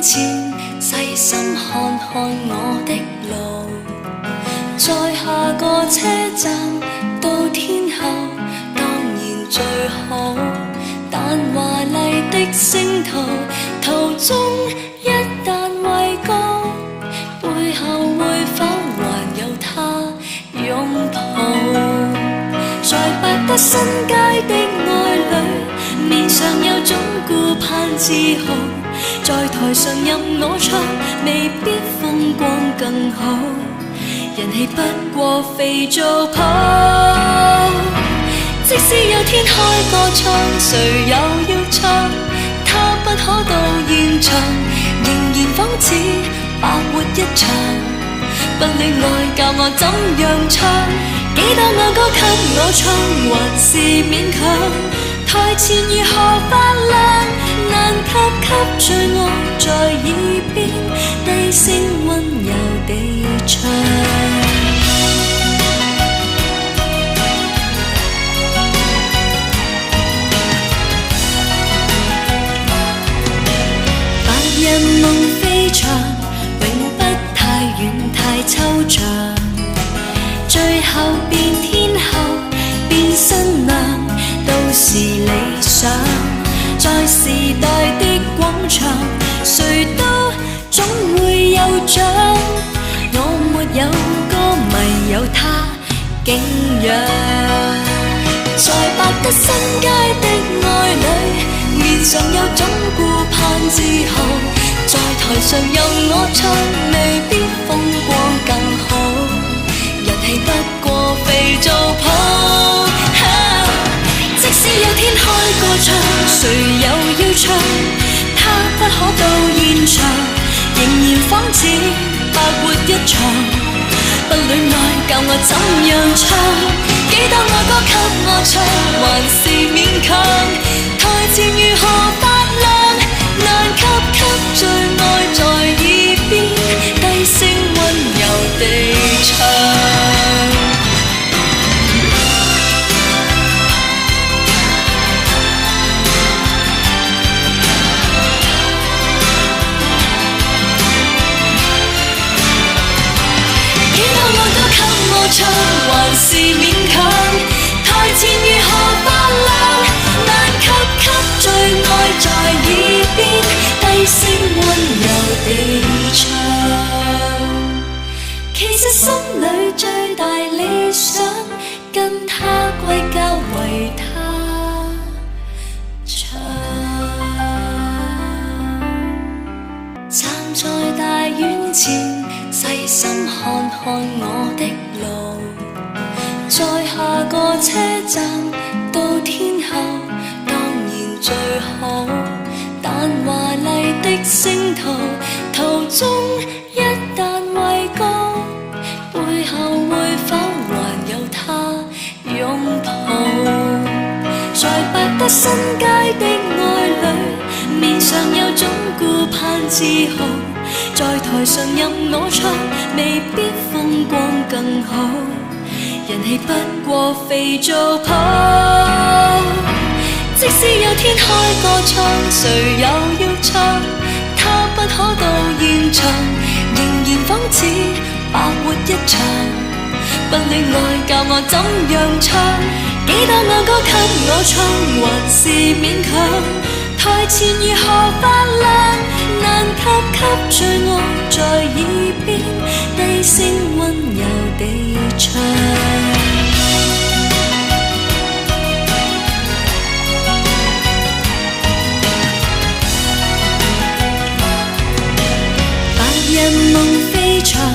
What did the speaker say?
前，細心看看我的路，在下個車站到天后當然最好，但華麗的星途途中一旦畏高，背後會否還有他擁抱？在百德新街的愛侶，面上有種顧盼自豪，在台上任我唱，未必風光更好，人氣不過肥皂泡。即使有天開個唱，誰又要唱？他不可到現場，仍然仿似白活一場。不戀愛教我怎樣唱，幾多愛歌給我唱，還是勉強。台前如何發亮，難及給最愛在耳邊低聲溫柔地唱。人夢飛翔，永不太遠太抽象，最後變天后變新娘都是理想。在時代的廣場，誰都總會有獎。我沒有歌迷，有他敬仰。在百德新街的愛侶，面上有種顧盼自豪，在台上任我唱，未必風光更好，人氣不過肥皂泡。即使有天開個唱，誰又要唱？他不可到現場，仍然仿似白活一場。不戀愛教我怎樣唱，幾多愛歌給我唱，還是勉強。台前如何發亮，難及給最愛在耳邊低聲溫柔地唱。幾多愛歌給我唱，還是勉強。台前如何發亮，難及給最愛在耳邊低聲溫柔地唱。其實心裏最大理想，跟他歸家為他唱。站在大院前，細心看看我的路，在下個車站到天后當然最好，但華麗的星途途中一旦畏高，背後會否還有他擁抱？在百德新街的愛侶，面上有種顧盼自豪，在台上任我唱，未必風光更好，人氣不過肥皂泡。即使有天開個唱，誰又要唱？他不可到現場，仍然仿似白活一場。不戀愛教我怎樣唱，幾多愛歌給我唱，還是勉強。台前如何發亮，難及給最愛在耳邊低聲溫柔地唱。